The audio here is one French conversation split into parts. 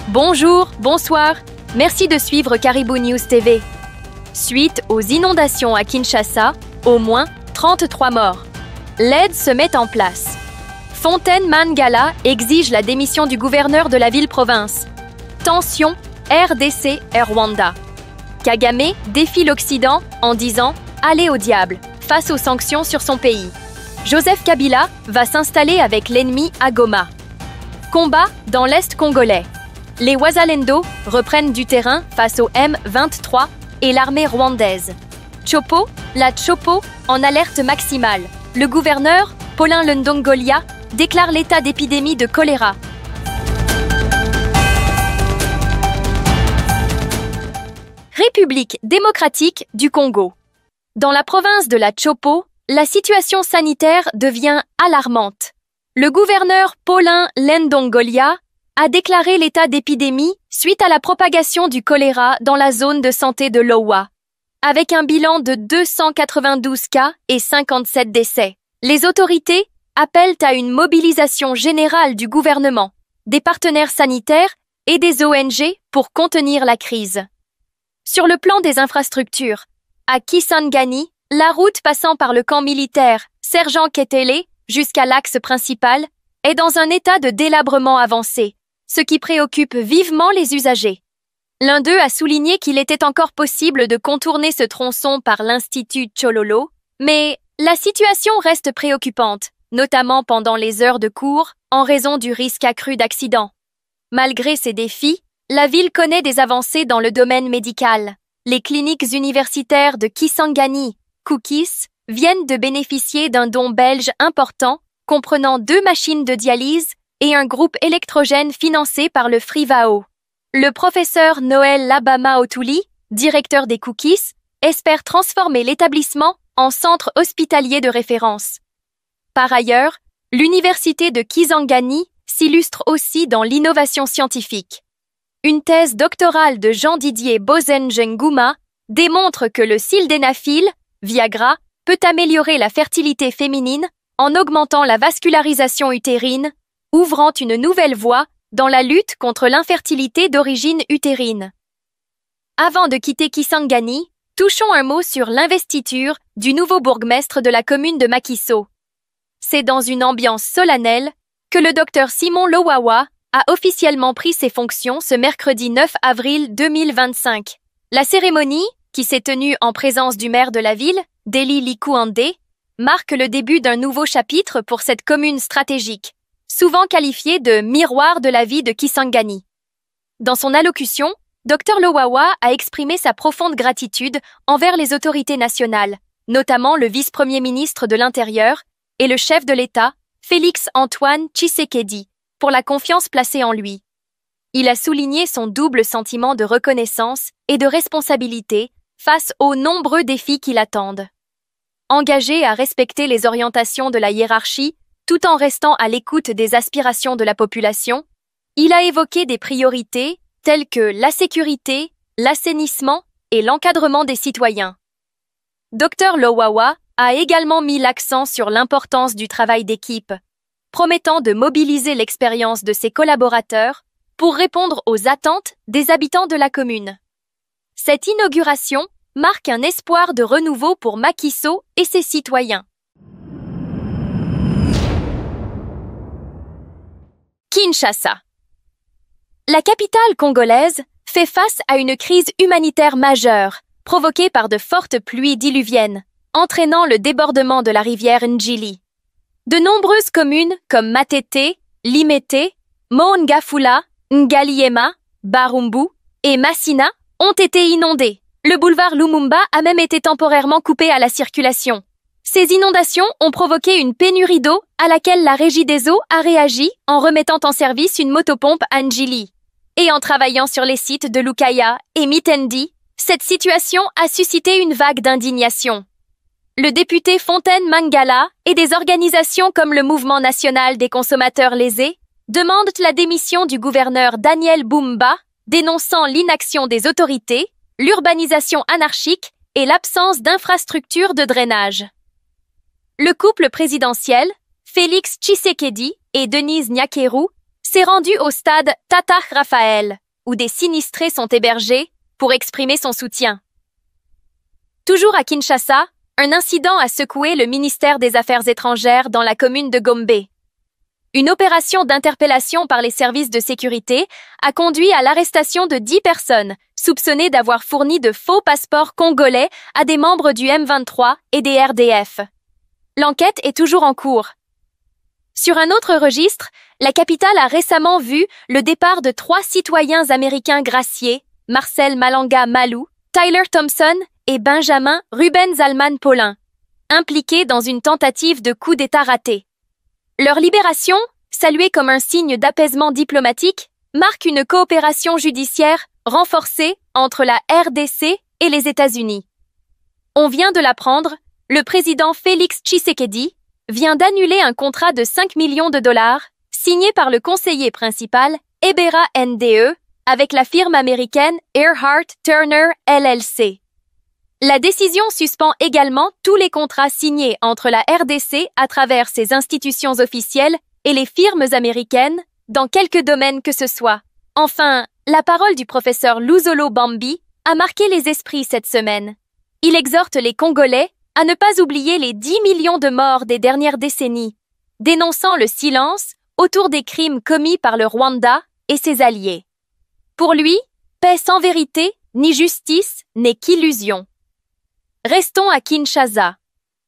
Bonjour, bonsoir, merci de suivre Caribou News TV. Suite aux inondations à Kinshasa, au moins 33 morts. L'aide se met en place. Fontaine Mangala exige la démission du gouverneur de la ville-province. Tension, RDC et Rwanda. Kagame défie l'Occident en disant « Allez au diable » face aux sanctions sur son pays. Joseph Kabila va s'installer avec l'ennemi à Goma. Combat dans l'Est congolais. Les Wazalendo reprennent du terrain face au M23 et l'armée rwandaise. Chopo, la Chopo, en alerte maximale. Le gouverneur, Paulin Lundongolia, déclare l'état d'épidémie de choléra. République démocratique du Congo. Dans la province de la Chopo, la situation sanitaire devient alarmante. Le gouverneur Paulin Lundongolia a déclaré l'état d'épidémie suite à la propagation du choléra dans la zone de santé de Lowa, avec un bilan de 292 cas et 57 décès. Les autorités appellent à une mobilisation générale du gouvernement, des partenaires sanitaires et des ONG pour contenir la crise. Sur le plan des infrastructures, à Kisangani, la route passant par le camp militaire Sergent Ketele jusqu'à l'axe principal est dans un état de délabrement avancé, ce qui préoccupe vivement les usagers. L'un d'eux a souligné qu'il était encore possible de contourner ce tronçon par l'Institut Tchololo, mais la situation reste préoccupante, notamment pendant les heures de cours, en raison du risque accru d'accident. Malgré ces défis, la ville connaît des avancées dans le domaine médical. Les cliniques universitaires de Kisangani, Koukis, viennent de bénéficier d'un don belge important, comprenant 2 machines de dialyse et un groupe électrogène financé par le Frivao. Le professeur Noël Labama Otuli, directeur des Koukis, espère transformer l'établissement en centre hospitalier de référence. Par ailleurs, l'université de Kisangani s'illustre aussi dans l'innovation scientifique. Une thèse doctorale de Jean-Didier Bozenjenguma démontre que le sildenafil, Viagra, peut améliorer la fertilité féminine en augmentant la vascularisation utérine, ouvrant une nouvelle voie dans la lutte contre l'infertilité d'origine utérine. Avant de quitter Kisangani, touchons un mot sur l'investiture du nouveau bourgmestre de la commune de Makiso. C'est dans une ambiance solennelle que le docteur Simon Lowawa a officiellement pris ses fonctions ce mercredi 9 avril 2025. La cérémonie, qui s'est tenue en présence du maire de la ville, Deli Likuandé, marque le début d'un nouveau chapitre pour cette commune stratégique, souvent qualifiée de miroir de la vie de Kisangani. Dans son allocution, Dr Lowawa a exprimé sa profonde gratitude envers les autorités nationales, notamment le vice-premier ministre de l'Intérieur et le chef de l'État, Félix-Antoine Tshisekedi, pour la confiance placée en lui. Il a souligné son double sentiment de reconnaissance et de responsabilité face aux nombreux défis qui l'attendent. Engagé à respecter les orientations de la hiérarchie tout en restant à l'écoute des aspirations de la population, il a évoqué des priorités telles que la sécurité, l'assainissement et l'encadrement des citoyens. Dr Lowawa a également mis l'accent sur l'importance du travail d'équipe, promettant de mobiliser l'expérience de ses collaborateurs pour répondre aux attentes des habitants de la commune. Cette inauguration marque un espoir de renouveau pour Makiso et ses citoyens. Kinshasa. La capitale congolaise fait face à une crise humanitaire majeure, provoquée par de fortes pluies diluviennes, entraînant le débordement de la rivière Njili. De nombreuses communes comme Matete, Limete, Mongafula, Ngaliema, Barumbu et Massina ont été inondées. Le boulevard Lumumba a même été temporairement coupé à la circulation. Ces inondations ont provoqué une pénurie d'eau à laquelle la Régie des eaux a réagi en remettant en service une motopompe à Njili. Et en travaillant sur les sites de Lukaya et Mitendi, cette situation a suscité une vague d'indignation. Le député Fontaine Mangala et des organisations comme le Mouvement national des consommateurs lésés demandent la démission du gouverneur Daniel Bumba, dénonçant l'inaction des autorités, l'urbanisation anarchique et l'absence d'infrastructures de drainage. Le couple présidentiel, Félix Tshisekedi et Denise Nyakeru, s'est rendu au stade Tata Raphaël, où des sinistrés sont hébergés, pour exprimer son soutien. Toujours à Kinshasa, un incident a secoué le ministère des Affaires étrangères dans la commune de Gombe. Une opération d'interpellation par les services de sécurité a conduit à l'arrestation de 10 personnes soupçonnées d'avoir fourni de faux passeports congolais à des membres du M23 et des RDF. L'enquête est toujours en cours. Sur un autre registre, la capitale a récemment vu le départ de 3 citoyens américains graciés, Marcel Malanga Malou, Tyler Thompson et Benjamin Ruben Zalman Paulin, impliqués dans une tentative de coup d'État raté. Leur libération, saluée comme un signe d'apaisement diplomatique, marque une coopération judiciaire renforcée entre la RDC et les États-Unis. On vient de l'apprendre, le président Félix Tshisekedi vient d'annuler un contrat de 5 millions de dollars signé par le conseiller principal Ebera NDE avec la firme américaine Earhart Turner LLC. La décision suspend également tous les contrats signés entre la RDC à travers ses institutions officielles et les firmes américaines, dans quelque domaine que ce soit. Enfin, la parole du professeur Luzolo Bambi a marqué les esprits cette semaine. Il exhorte les Congolais à ne pas oublier les 10 millions de morts des dernières décennies, dénonçant le silence autour des crimes commis par le Rwanda et ses alliés. Pour lui, paix sans vérité, ni justice, n'est qu'illusion. Restons à Kinshasa,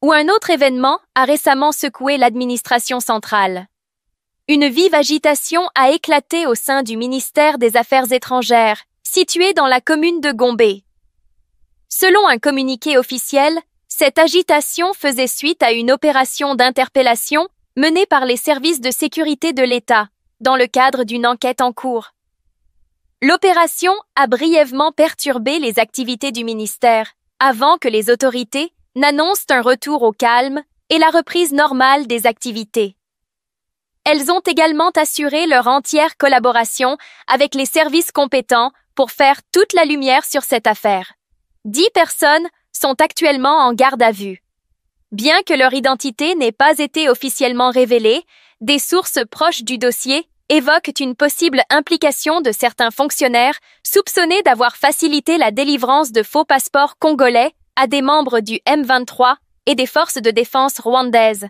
où un autre événement a récemment secoué l'administration centrale. Une vive agitation a éclaté au sein du ministère des Affaires étrangères, situé dans la commune de Gombe. Selon un communiqué officiel, cette agitation faisait suite à une opération d'interpellation menée par les services de sécurité de l'État, dans le cadre d'une enquête en cours. L'opération a brièvement perturbé les activités du ministère, avant que les autorités n'annoncent un retour au calme et la reprise normale des activités. Elles ont également assuré leur entière collaboration avec les services compétents pour faire toute la lumière sur cette affaire. 10 personnes sont actuellement en garde à vue. Bien que leur identité n'ait pas été officiellement révélée, des sources proches du dossier évoquent une possible implication de certains fonctionnaires soupçonnés d'avoir facilité la délivrance de faux passeports congolais à des membres du M23 et des forces de défense rwandaises.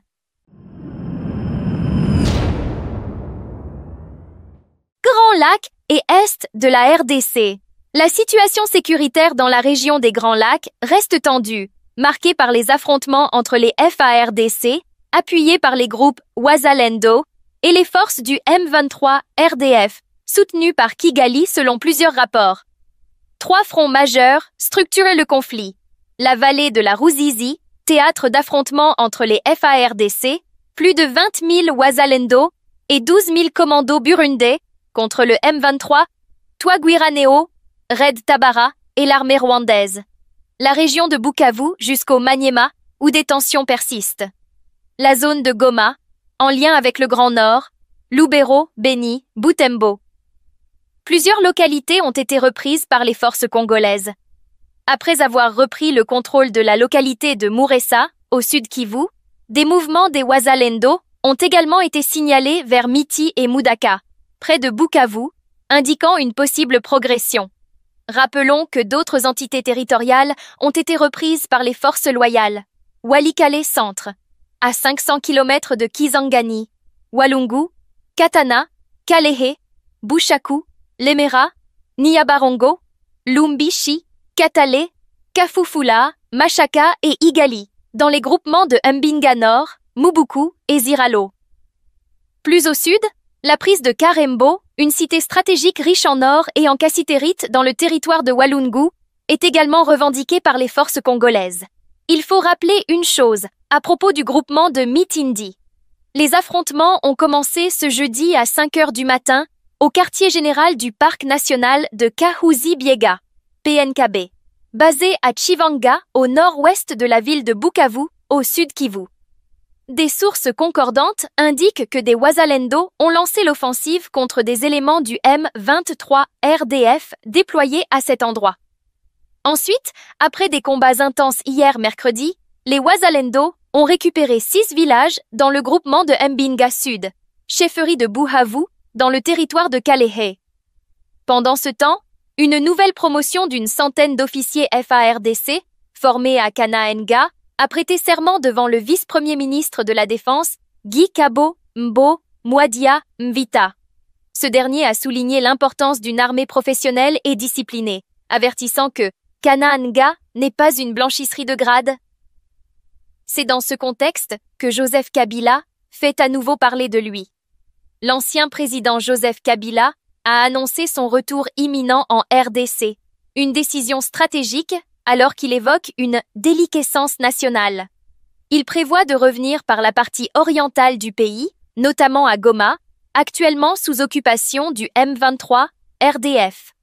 Grands Lacs et Est de la RDC. La situation sécuritaire dans la région des Grands Lacs reste tendue, marquée par les affrontements entre les FARDC, appuyés par les groupes Wazalendo, et les forces du M23 RDF, soutenues par Kigali selon plusieurs rapports. 3 fronts majeurs structuraient le conflit. La vallée de la Ruzizi, théâtre d'affrontements entre les FARDC, plus de 20 000 Wazalendo et 12 000 commandos burundais contre le M23, Twagwiranéo, Red Tabara et l'armée rwandaise. La région de Bukavu jusqu'au Maniema, où des tensions persistent. La zone de Goma, en lien avec le Grand Nord, Lubero, Beni, Butembo. Plusieurs localités ont été reprises par les forces congolaises. Après avoir repris le contrôle de la localité de Muresa, au sud Kivu, des mouvements des Wazalendo ont également été signalés vers Miti et Mudaka, près de Bukavu, indiquant une possible progression. Rappelons que d'autres entités territoriales ont été reprises par les forces loyales. Walikale Centre, à 500 km de Kisangani, Walungu, Katana, Kalehe, Bushaku, Lemera, Niabarongo, Lumbishi, Katale, Kafufula, Machaka et Igali, dans les groupements de Mbinga Nord, Mubuku et Ziralo. Plus au sud, la prise de Karembo, une cité stratégique riche en or et en cassitérite dans le territoire de Walungu, est également revendiquée par les forces congolaises. Il faut rappeler une chose à propos du groupement de Mitindi. Les affrontements ont commencé ce jeudi à 5 heures du matin au quartier général du parc national de Kahuzi-Biega, PNKB, basé à Chivanga, au nord-ouest de la ville de Bukavu, au sud Kivu. Des sources concordantes indiquent que des Wazalendo ont lancé l'offensive contre des éléments du M23 RDF déployés à cet endroit. Ensuite, après des combats intenses hier mercredi, les Wazalendo ont récupéré 6 villages dans le groupement de Mbinga Sud, chefferie de Buhavu, dans le territoire de Kalehe. Pendant ce temps, une nouvelle promotion d'une centaine d'officiers FARDC, formés à Kana-Nga, a prêté serment devant le vice-premier ministre de la Défense, Guy Kabo Mbo Mwadia Mvita. Ce dernier a souligné l'importance d'une armée professionnelle et disciplinée, avertissant que Kana-Nga n'est pas une blanchisserie de grade. C'est dans ce contexte que Joseph Kabila fait à nouveau parler de lui. L'ancien président Joseph Kabila a annoncé son retour imminent en RDC, une décision stratégique alors qu'il évoque une déliquescence nationale. Il prévoit de revenir par la partie orientale du pays, notamment à Goma, actuellement sous occupation du M23 RDF.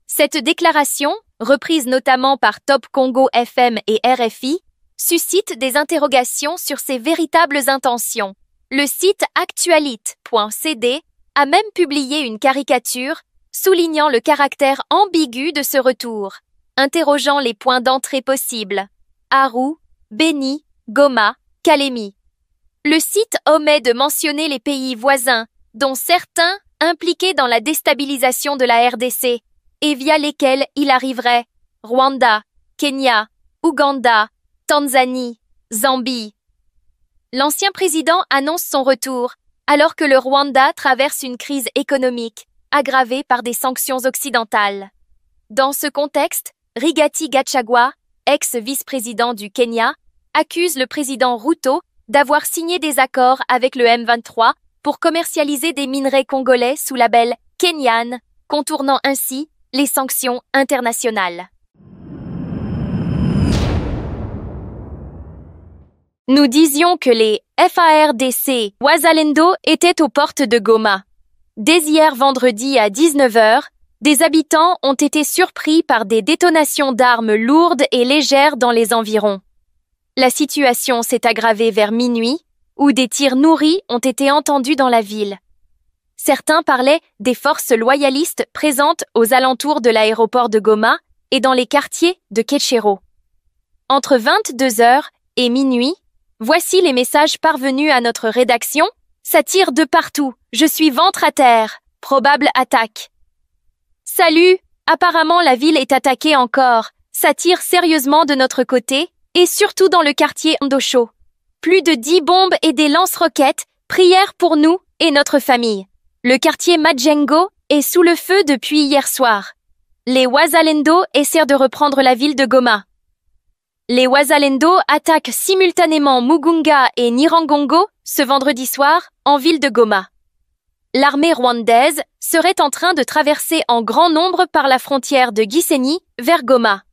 Cette déclaration, reprise notamment par Top Congo FM et RFI, suscite des interrogations sur ses véritables intentions. Le site actualite.cd a même publié une caricature soulignant le caractère ambigu de ce retour, interrogeant les points d'entrée possibles. Aru, Beni, Goma, Kalemi. Le site omet de mentionner les pays voisins, dont certains impliqués dans la déstabilisation de la RDC, et via lesquels il arriverait Rwanda, Kenya, Ouganda, Tanzanie, Zambie. L'ancien président annonce son retour, alors que le Rwanda traverse une crise économique, aggravée par des sanctions occidentales. Dans ce contexte, Rigathi Gachagua, ex-vice-président du Kenya, accuse le président Ruto d'avoir signé des accords avec le M23 pour commercialiser des minerais congolais sous label Kenyan, contournant ainsi les sanctions internationales. Nous disions que les FARDC Wazalendo étaient aux portes de Goma. Dès hier vendredi à 19h, des habitants ont été surpris par des détonations d'armes lourdes et légères dans les environs. La situation s'est aggravée vers minuit, où des tirs nourris ont été entendus dans la ville. Certains parlaient des forces loyalistes présentes aux alentours de l'aéroport de Goma et dans les quartiers de Ketchero. Entre 22h et minuit, voici les messages parvenus à notre rédaction. Ça tire de partout. Je suis ventre à terre. Probable attaque. Salut. Apparemment la ville est attaquée encore. Ça tire sérieusement de notre côté et surtout dans le quartier Ndosho. Plus de 10 bombes et des lance-roquettes. Prière pour nous et notre famille. Le quartier Majengo est sous le feu depuis hier soir. Les Wazalendo essaient de reprendre la ville de Goma. Les Wazalendo attaquent simultanément Mugunga et Nirangongo ce vendredi soir en ville de Goma. L'armée rwandaise serait en train de traverser en grand nombre par la frontière de Gisenyi vers Goma.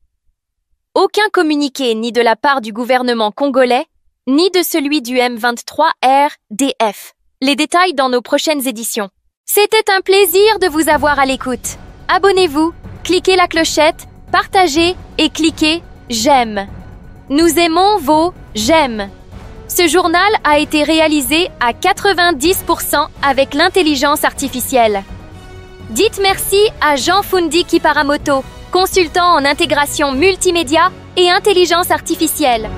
Aucun communiqué ni de la part du gouvernement congolais, ni de celui du M23 RDF. Les détails dans nos prochaines éditions. C'était un plaisir de vous avoir à l'écoute. Abonnez-vous, cliquez la clochette, partagez et cliquez j'aime. Nous aimons vos j'aime. Ce journal a été réalisé à 90% avec l'intelligence artificielle. Dites merci à Jean-Fundi Kiparamoto, consultant en intégration multimédia et intelligence artificielle.